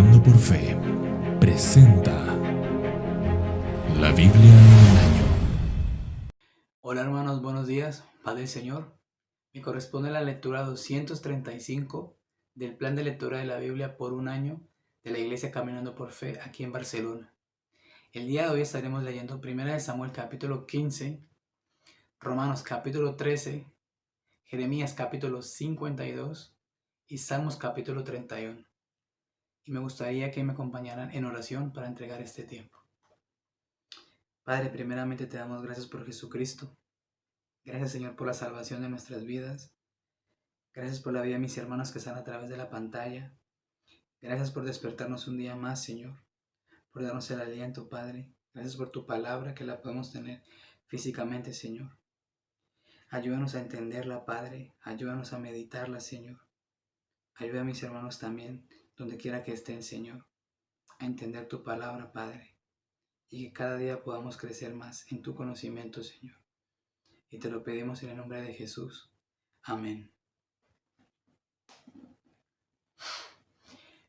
Caminando por Fe presenta la Biblia en un año. Hola hermanos, buenos días, paz del Señor. Me corresponde la lectura 235 del plan de lectura de la Biblia por un año de la Iglesia Caminando por Fe aquí en Barcelona. El día de hoy estaremos leyendo 1 Samuel capítulo 15, Romanos capítulo 13, Jeremías capítulo 52 y Salmos capítulo 31. Y me gustaría que me acompañaran en oración para entregar este tiempo. Padre, primeramente te damos gracias por Jesucristo. Gracias, Señor, por la salvación de nuestras vidas. Gracias por la vida de mis hermanos que están a través de la pantalla. Gracias por despertarnos un día más, Señor, por darnos el aliento, Padre. Gracias por tu palabra que la podemos tener físicamente, Señor. Ayúdanos a entenderla, Padre. Ayúdanos a meditarla, Señor. Ayuda a mis hermanos también, donde quiera que estén, Señor, a entender tu palabra, Padre. Y que cada día podamos crecer más en tu conocimiento, Señor. Y te lo pedimos en el nombre de Jesús. Amén.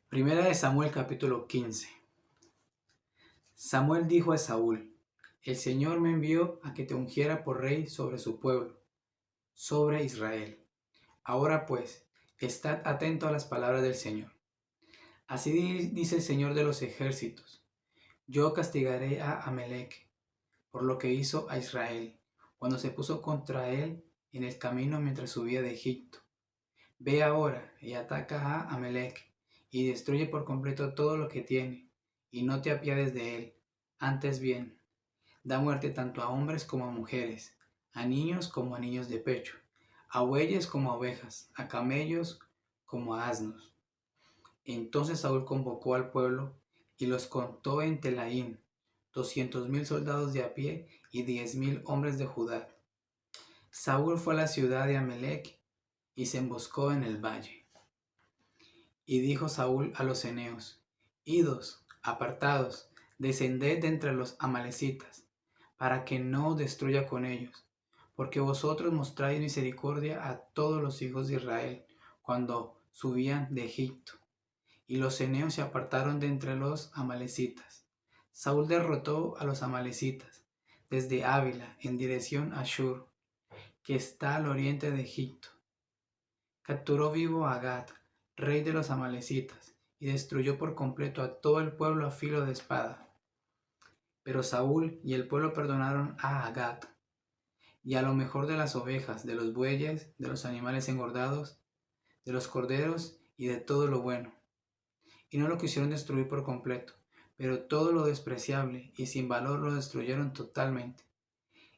Primera de Samuel capítulo 15. Samuel dijo a Saúl: El Señor me envió a que te ungiera por rey sobre su pueblo, sobre Israel. Ahora pues, estad atento a las palabras del Señor. Así dice el Señor de los ejércitos: Yo castigaré a Amalec por lo que hizo a Israel, cuando se puso contra él en el camino mientras subía de Egipto. Ve ahora y ataca a Amalec y destruye por completo todo lo que tiene, y no te apiades de él. Antes bien, da muerte tanto a hombres como a mujeres, a niños como a niños de pecho, a bueyes como a ovejas, a camellos como a asnos. Entonces Saúl convocó al pueblo y los contó en Telaín, 200,000 soldados de a pie y 10,000 hombres de Judá. Saúl fue a la ciudad de Amalec y se emboscó en el valle. Y dijo Saúl a los eneos: Idos, apartados, descended de entre los amalecitas, para que no os destruya con ellos, porque vosotros mostráis misericordia a todos los hijos de Israel cuando subían de Egipto. Y los eneos se apartaron de entre los amalecitas. Saúl derrotó a los amalecitas desde Ávila en dirección a Shur, que está al oriente de Egipto. Capturó vivo a Agag, rey de los amalecitas, y destruyó por completo a todo el pueblo a filo de espada. Pero Saúl y el pueblo perdonaron a Agag, y a lo mejor de las ovejas, de los bueyes, de los animales engordados, de los corderos y de todo lo bueno. Y no lo quisieron destruir por completo, pero todo lo despreciable y sin valor lo destruyeron totalmente.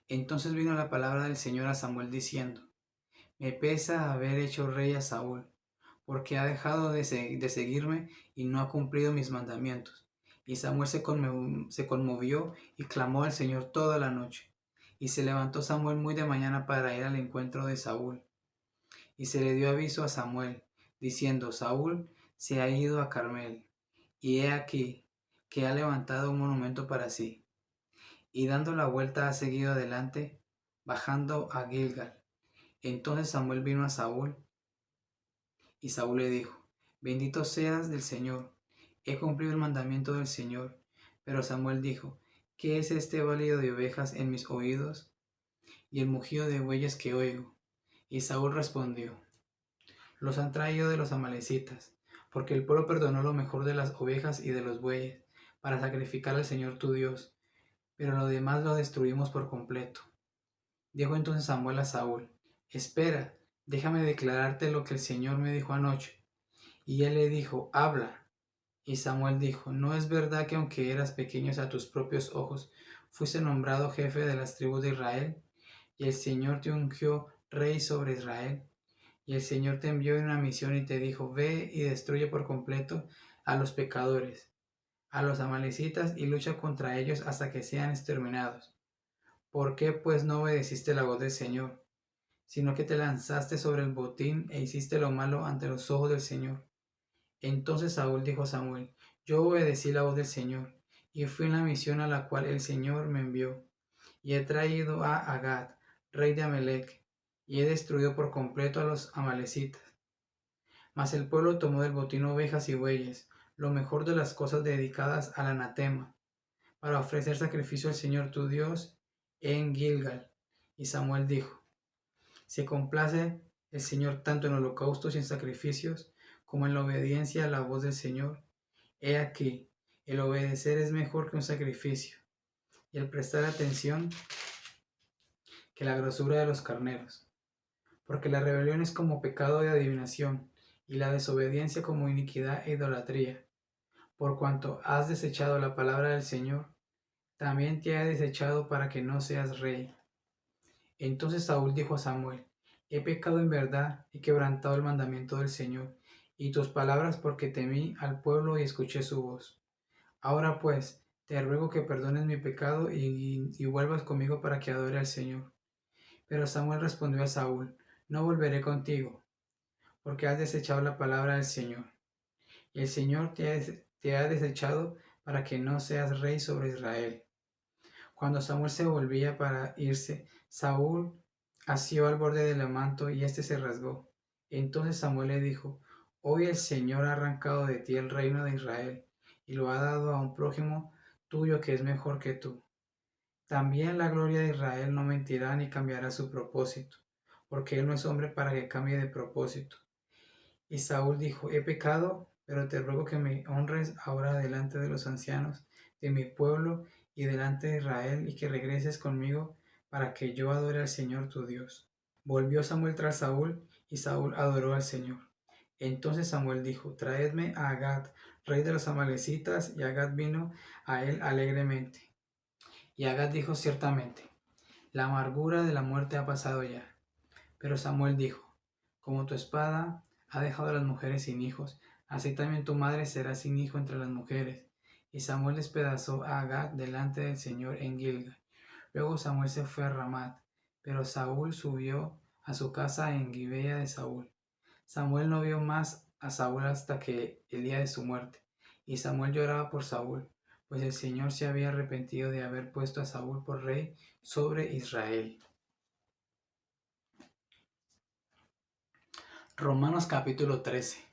Entonces vino la palabra del Señor a Samuel diciendo: Me pesa haber hecho rey a Saúl, porque ha dejado de seguirme y no ha cumplido mis mandamientos. Y Samuel se conmovió y clamó al Señor toda la noche. Y se levantó Samuel muy de mañana para ir al encuentro de Saúl. Y se le dio aviso a Samuel, diciendo: Saúl se ha ido a Carmel, y he aquí que ha levantado un monumento para sí. Y dando la vuelta ha seguido adelante, bajando a Gilgal. Entonces Samuel vino a Saúl, y Saúl le dijo: Bendito seas del Señor, he cumplido el mandamiento del Señor. Pero Samuel dijo: ¿Qué es este balido de ovejas en mis oídos, y el mugido de bueyes que oigo? Y Saúl respondió: Los han traído de los amalecitas, porque el pueblo perdonó lo mejor de las ovejas y de los bueyes, para sacrificar al Señor tu Dios, pero lo demás lo destruimos por completo. Dijo entonces Samuel a Saúl: Espera, déjame declararte lo que el Señor me dijo anoche. Y él le dijo: Habla. Y Samuel dijo: ¿No es verdad que aunque eras pequeño a tus propios ojos, fuiste nombrado jefe de las tribus de Israel? Y el Señor te ungió rey sobre Israel. Y el Señor te envió en una misión y te dijo: Ve y destruye por completo a los pecadores, a los amalecitas, y lucha contra ellos hasta que sean exterminados. ¿Por qué pues no obedeciste la voz del Señor, sino que te lanzaste sobre el botín e hiciste lo malo ante los ojos del Señor? Entonces Saúl dijo a Samuel: Yo obedecí la voz del Señor, y fui en la misión a la cual el Señor me envió, y he traído a Agag, rey de Amalec, y he destruido por completo a los amalecitas. Mas el pueblo tomó del botín ovejas y bueyes, lo mejor de las cosas dedicadas al anatema, para ofrecer sacrificio al Señor tu Dios en Gilgal. Y Samuel dijo: se complace el Señor tanto en holocaustos y en sacrificios, como en la obediencia a la voz del Señor. He aquí, el obedecer es mejor que un sacrificio, y el prestar atención que la grosura de los carneros. Porque la rebelión es como pecado de adivinación, y la desobediencia como iniquidad e idolatría. Por cuanto has desechado la palabra del Señor, también te ha desechado para que no seas rey. Entonces Saúl dijo a Samuel: he pecado en verdad, he quebrantado el mandamiento del Señor, y tus palabras, porque temí al pueblo y escuché su voz. Ahora pues, te ruego que perdones mi pecado y vuelvas conmigo para que adore al Señor. Pero Samuel respondió a Saúl: no volveré contigo, porque has desechado la palabra del Señor. Y el Señor te ha desechado para que no seas rey sobre Israel. Cuando Samuel se volvía para irse, Saúl asió al borde del manto y éste se rasgó. Entonces Samuel le dijo: hoy el Señor ha arrancado de ti el reino de Israel y lo ha dado a un prójimo tuyo que es mejor que tú. También la gloria de Israel no mentirá ni cambiará su propósito, porque él no es hombre para que cambie de propósito. Y Saúl dijo: he pecado, pero te ruego que me honres ahora delante de los ancianos de mi pueblo y delante de Israel, y que regreses conmigo para que yo adore al Señor tu Dios. Volvió Samuel tras Saúl, y Saúl adoró al Señor. Entonces Samuel dijo: traedme a Agag, rey de los amalecitas, y Agag vino a él alegremente. Y Agag dijo: ciertamente, la amargura de la muerte ha pasado ya. Pero Samuel dijo: como tu espada ha dejado a las mujeres sin hijos, así también tu madre será sin hijo entre las mujeres. Y Samuel despedazó a Agag delante del Señor en Gilgal. Luego Samuel se fue a Ramat, pero Saúl subió a su casa en Gibea de Saúl. Samuel no vio más a Saúl hasta que el día de su muerte. Y Samuel lloraba por Saúl, pues el Señor se había arrepentido de haber puesto a Saúl por rey sobre Israel. Romanos capítulo 13.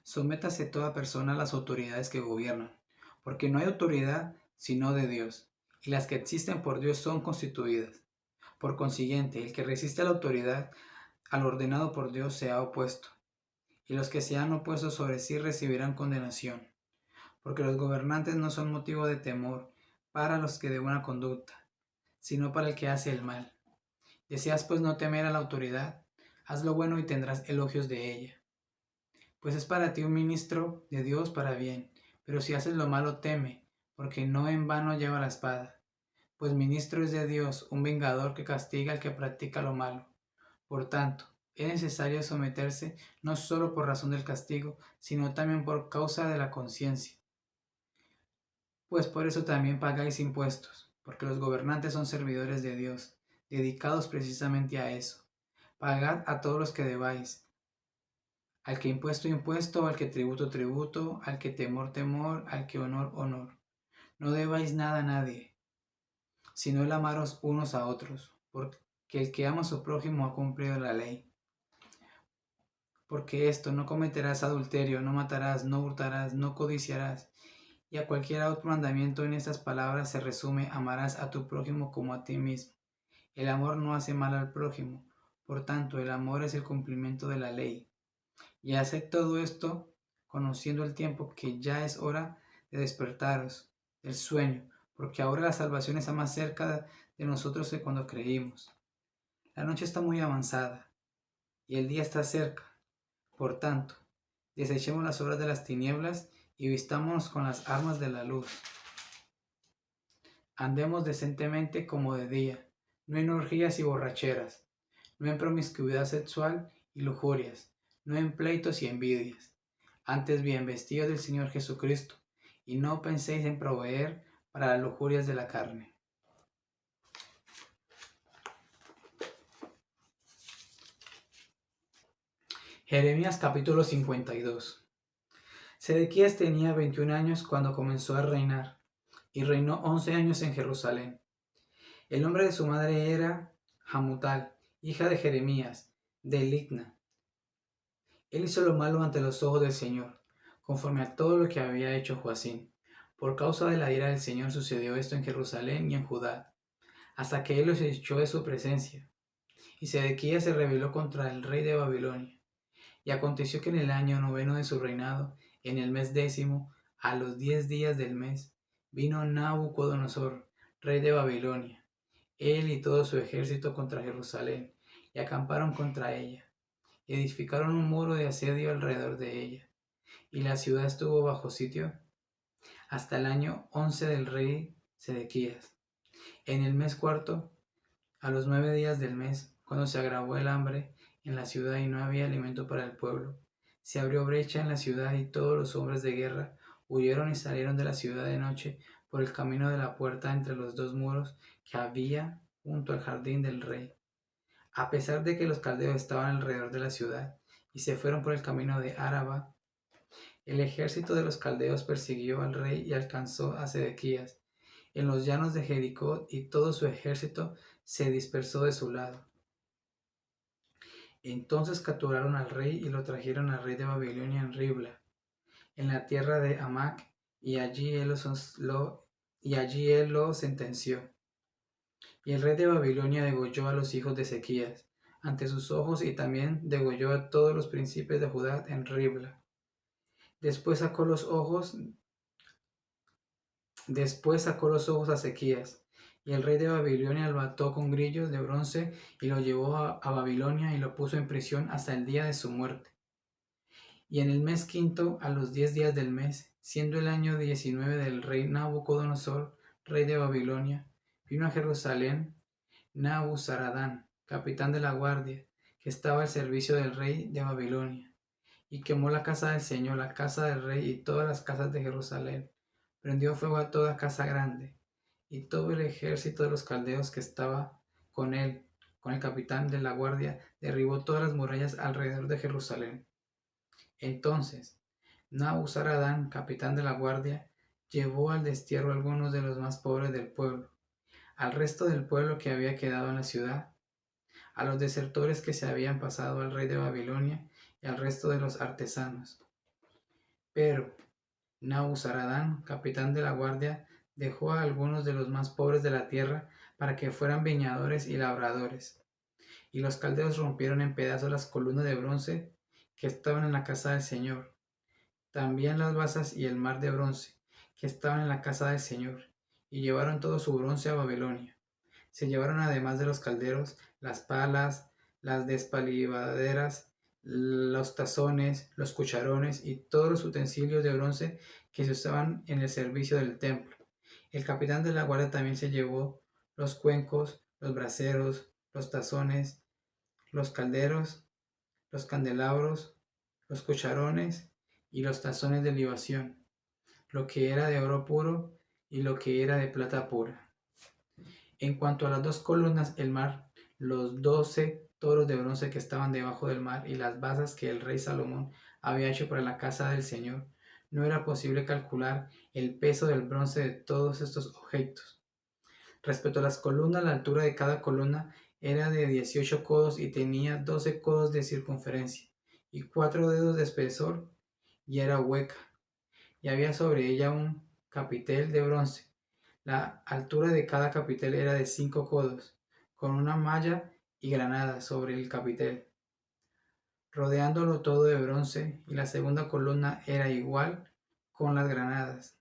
Sométase toda persona a las autoridades que gobiernan, porque no hay autoridad sino de Dios, y las que existen por Dios son constituidas. Por consiguiente, el que resiste a la autoridad, al ordenado por Dios, se ha opuesto, y los que se han opuesto sobre sí recibirán condenación, porque los gobernantes no son motivo de temor para los que de buena conducta, sino para el que hace el mal. ¿Deseas pues no temer a la autoridad? Haz lo bueno y tendrás elogios de ella. Pues es para ti un ministro de Dios para bien, pero si haces lo malo teme, porque no en vano lleva la espada. Pues ministro es de Dios, un vengador que castiga al que practica lo malo. Por tanto, es necesario someterse no solo por razón del castigo, sino también por causa de la conciencia. Pues por eso también pagáis impuestos, porque los gobernantes son servidores de Dios, dedicados precisamente a eso. Pagad a todos los que debáis, al que impuesto, impuesto, al que tributo, tributo, al que temor, temor, al que honor, honor. No debáis nada a nadie, sino el amaros unos a otros, porque el que ama a su prójimo ha cumplido la ley. Porque esto: no cometerás adulterio, no matarás, no hurtarás, no codiciarás. Y a cualquier otro mandamiento en estas palabras se resume: amarás a tu prójimo como a ti mismo. El amor no hace mal al prójimo, por tanto el amor es el cumplimiento de la ley. Y haced todo esto conociendo el tiempo, que ya es hora de despertaros del sueño, porque ahora la salvación está más cerca de nosotros que cuando creímos. La noche está muy avanzada y el día está cerca. Por tanto, desechemos las obras de las tinieblas y vistámonos con las armas de la luz. Andemos decentemente como de día, no en orgías y borracheras, no en promiscuidad sexual y lujurias, no en pleitos y envidias. Antes bien, vestidos del Señor Jesucristo, y no penséis en proveer para las lujurias de la carne. Jeremías capítulo 52. Sedequías tenía 21 años cuando comenzó a reinar, y reinó 11 años en Jerusalén. El nombre de su madre era Hamutal, hija de Jeremías, de Libna. Él hizo lo malo ante los ojos del Señor, conforme a todo lo que había hecho Joacim. Por causa de la ira del Señor sucedió esto en Jerusalén y en Judá, hasta que él los echó de su presencia. Y Sedequías se rebeló contra el rey de Babilonia. Y aconteció que en el año 9 de su reinado, en el mes 10, a los 10 días del mes, vino Nabucodonosor, rey de Babilonia, él y todo su ejército contra Jerusalén, y acamparon contra ella. Edificaron un muro de asedio alrededor de ella, y la ciudad estuvo bajo sitio hasta el año 11 del rey Sedequías. En el mes cuarto, a los 9 días del mes, cuando se agravó el hambre en la ciudad y no había alimento para el pueblo, se abrió brecha en la ciudad y todos los hombres de guerra huyeron y salieron de la ciudad de noche por el camino de la puerta entre los dos muros que había junto al jardín del rey, a pesar de que los caldeos estaban alrededor de la ciudad, y se fueron por el camino de Araba. El ejército de los caldeos persiguió al rey y alcanzó a Sedequías en los llanos de Jericó, y todo su ejército se dispersó de su lado. Entonces capturaron al rey y lo trajeron al rey de Babilonia en Ribla, en la tierra de Hamac, y allí él lo sentenció. Y el rey de Babilonia degolló a los hijos de Ezequías ante sus ojos, y también degolló a todos los príncipes de Judá en Ribla. Después sacó los ojos a Ezequías, y el rey de Babilonia lo ató con grillos de bronce y lo llevó a Babilonia y lo puso en prisión hasta el día de su muerte. Y en el mes quinto, a los 10 días del mes, siendo el año 19 del rey Nabucodonosor, rey de Babilonia, vino a Jerusalén Nabuzaradán, capitán de la guardia, que estaba al servicio del rey de Babilonia, y quemó la casa del Señor, la casa del rey y todas las casas de Jerusalén. Prendió fuego a toda casa grande, y todo el ejército de los caldeos que estaba con él, con el capitán de la guardia, derribó todas las murallas alrededor de Jerusalén. Entonces Nabuzaradán, capitán de la guardia, llevó al destierro a algunos de los más pobres del pueblo, al resto del pueblo que había quedado en la ciudad, a los desertores que se habían pasado al rey de Babilonia y al resto de los artesanos. Pero Nabuzaradán, capitán de la guardia, dejó a algunos de los más pobres de la tierra para que fueran viñadores y labradores. Y los caldeos rompieron en pedazos las columnas de bronce que estaban en la casa del Señor, también las basas y el mar de bronce que estaban en la casa del Señor, y llevaron todo su bronce a Babilonia. Se llevaron además de los calderos las palas, las despalivaderas, los tazones, los cucharones y todos los utensilios de bronce que se usaban en el servicio del templo. El capitán de la guardia también se llevó los cuencos, los braseros, los tazones, los calderos, los candelabros, los cucharones y los tazones de libación, lo que era de oro puro y lo que era de plata pura. En cuanto a las dos columnas, el mar, los 12 toros de bronce que estaban debajo del mar y las basas que el rey Salomón había hecho para la casa del Señor, no era posible calcular el peso del bronce de todos estos objetos. Respecto a las columnas, la altura de cada columna era de 18 codos y tenía 12 codos de circunferencia y 4 dedos de espesor, y era hueca, y había sobre ella un capitel de bronce. La altura de cada capitel era de 5 codos, con una malla y granada sobre el capitel, rodeándolo todo de bronce, y la segunda columna era igual con las granadas.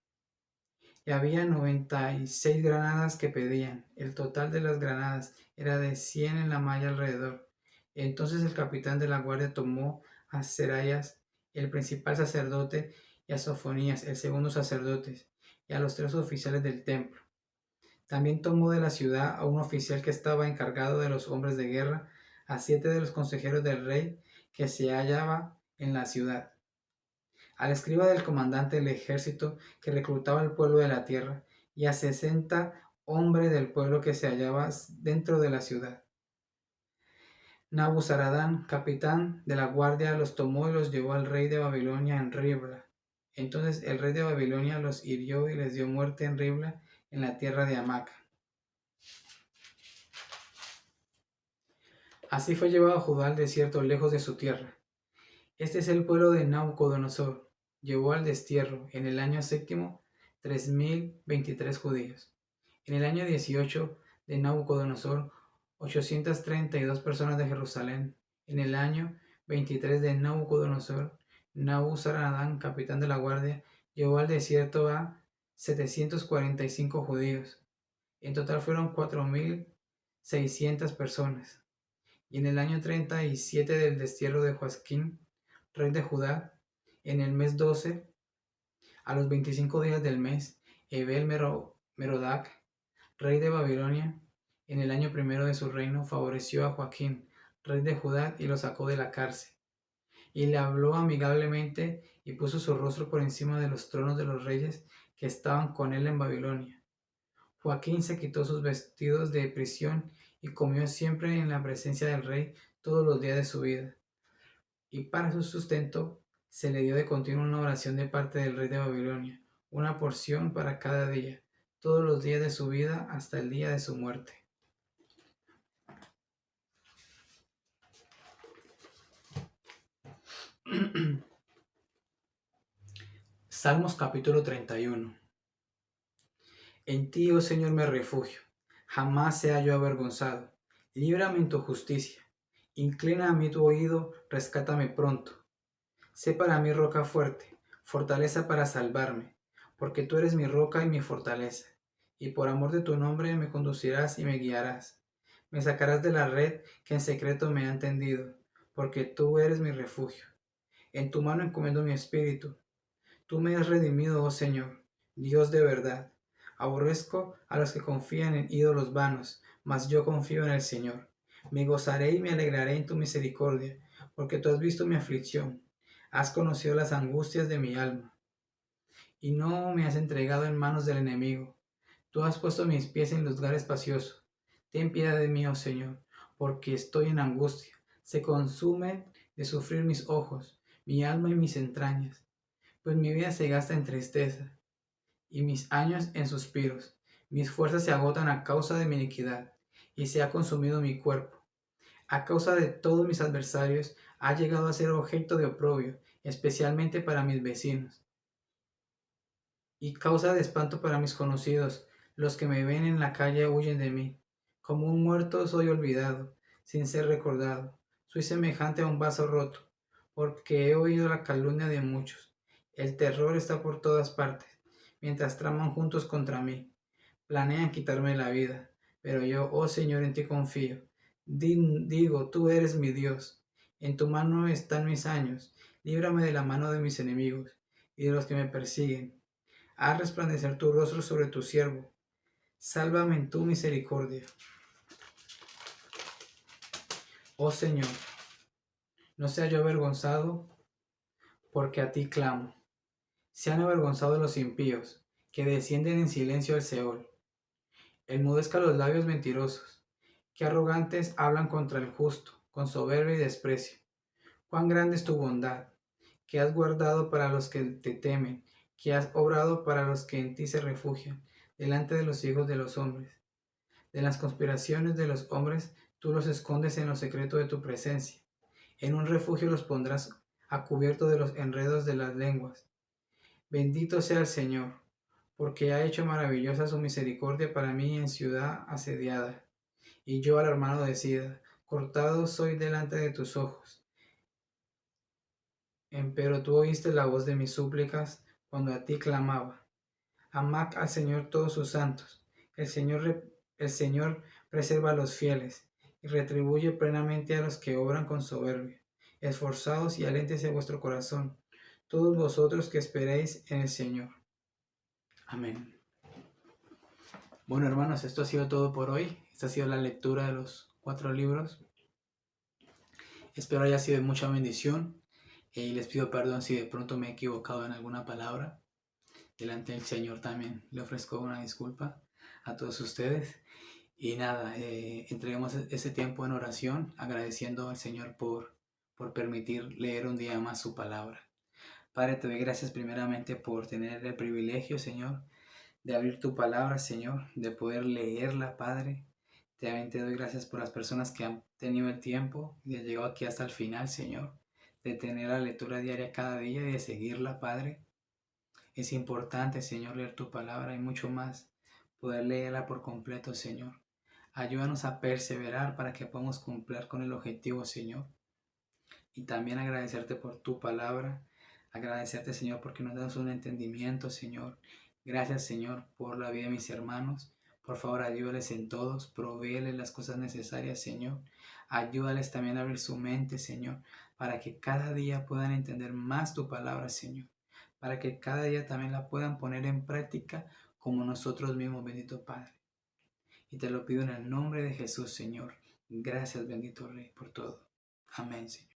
Y había 96 granadas que pedían. El total de las granadas era de 100 en la malla alrededor. Entonces el capitán de la guardia tomó a Seraías, el principal sacerdote, y a Sofonías, el segundo sacerdote, y a los 3 oficiales del templo. También tomó de la ciudad a un oficial que estaba encargado de los hombres de guerra, a 7 de los consejeros del rey que se hallaba en la ciudad, al escriba del comandante del ejército que reclutaba al pueblo de la tierra, y a 60 hombres del pueblo que se hallaba dentro de la ciudad. Nabuzaradán, capitán de la guardia, los tomó y los llevó al rey de Babilonia en Ribla. Entonces el rey de Babilonia los hirió y les dio muerte en Ribla, en la tierra de Hamac. Así fue llevado Judá al desierto, lejos de su tierra. Este es el pueblo de Nabucodonosor, llevó al destierro en el año séptimo 3023 judíos. En el año 18 de Nabucodonosor, 832 personas de Jerusalén. En el año 23 de Nabucodonosor, Nabuzaradán, capitán de la guardia, llevó al desierto a 745 judíos. En total fueron 4600 personas. Y en el año 37 del destierro de Joaquín, rey de Judá, en el mes 12, a los 25 días del mes, Merodac, rey de Babilonia, en el año primero de su reino, favoreció a Joaquín, rey de Judá, y lo sacó de la cárcel. Y le habló amigablemente y puso su rostro por encima de los tronos de los reyes que estaban con él en Babilonia. Joaquín se quitó sus vestidos de prisión y comió siempre en la presencia del rey todos los días de su vida. Y para su sustento se le dio de continuo una oración de parte del rey de Babilonia, una porción para cada día, todos los días de su vida hasta el día de su muerte. Salmos capítulo 31. En ti, oh Señor, me refugio, jamás sea yo avergonzado. Líbrame en tu justicia. Inclina a mí tu oído, rescátame pronto. Sé para mí roca fuerte, fortaleza para salvarme, porque tú eres mi roca y mi fortaleza, y por amor de tu nombre me conducirás y me guiarás. Me sacarás de la red que en secreto me han tendido, porque tú eres mi refugio. En tu mano encomiendo mi espíritu. Tú me has redimido, oh Señor, Dios de verdad. Aborrezco a los que confían en ídolos vanos, mas yo confío en el Señor. Me gozaré y me alegraré en tu misericordia, porque tú has visto mi aflicción, has conocido las angustias de mi alma, y no me has entregado en manos del enemigo. Tú has puesto mis pies en lugares espaciosos. Ten piedad de mí, oh Señor, porque estoy en angustia. Se consumen de sufrir mis ojos, mi alma y mis entrañas, pues mi vida se gasta en tristeza y mis años en suspiros. Mis fuerzas se agotan a causa de mi iniquidad, y se ha consumido mi cuerpo. A causa de todos mis adversarios, ha llegado a ser objeto de oprobio, especialmente para mis vecinos, y causa de espanto para mis conocidos. Los que me ven en la calle huyen de mí. Como un muerto soy olvidado, sin ser recordado. Soy semejante a un vaso roto, porque he oído la calumnia de muchos. El terror está por todas partes, mientras traman juntos contra mí. Planean quitarme la vida, pero yo, oh Señor, en ti confío. Digo, tú eres mi Dios. En tu mano están mis años. Líbrame de la mano de mis enemigos y de los que me persiguen. Haz resplandecer tu rostro sobre tu siervo. Sálvame en tu misericordia. Oh Señor, no sea yo avergonzado, porque a ti clamo. Sean avergonzados los impíos, que descienden en silencio al Seol. Enmudezca los labios mentirosos, que arrogantes hablan contra el justo, con soberbia y desprecio. Cuán grande es tu bondad, que has guardado para los que te temen, que has obrado para los que en ti se refugian, delante de los hijos de los hombres. De las conspiraciones de los hombres tú los escondes en lo secreto de tu presencia. En un refugio los pondrás a cubierto de los enredos de las lenguas. Bendito sea el Señor, porque ha hecho maravillosa su misericordia para mí en ciudad asediada. Y yo al hermano decida, cortado soy delante de tus ojos. Empero tú oíste la voz de mis súplicas cuando a ti clamaba. Amad al Señor todos sus santos. El Señor preserva a los fieles y retribuye plenamente a los que obran con soberbia. Esforzaos y aléntese vuestro corazón, todos vosotros que esperéis en el Señor. Amén. Bueno, hermanos, esto ha sido todo por hoy. Esta ha sido la lectura de los 4 libros. Espero haya sido de mucha bendición. Y les pido perdón si de pronto me he equivocado en alguna palabra. Delante del Señor también le ofrezco una disculpa a todos ustedes. Y nada, entreguemos ese tiempo en oración, agradeciendo al Señor por permitir leer un día más su palabra. Padre, te doy gracias primeramente por tener el privilegio, Señor, de abrir tu palabra, Señor, de poder leerla, Padre. También te doy gracias por las personas que han tenido el tiempo y han llegado aquí hasta el final, Señor. de tener la lectura diaria cada día y de seguirla, Padre. Es importante, Señor, leer tu palabra y mucho más, poder leerla por completo, Señor. Ayúdanos a perseverar para que podamos cumplir con el objetivo, Señor. Y también agradecerte por tu palabra. Agradecerte, Señor, porque nos das un entendimiento, Señor. Gracias, Señor, por la vida de mis hermanos. Por favor, ayúdales en todos. Provéeles las cosas necesarias, Señor. Ayúdales también a abrir su mente, Señor, para que cada día puedan entender más tu palabra, Señor. Para que cada día también la puedan poner en práctica como nosotros mismos, bendito Padre. Y te lo pido en el nombre de Jesús, Señor. Gracias, bendito Rey, por todo. Amén, Señor.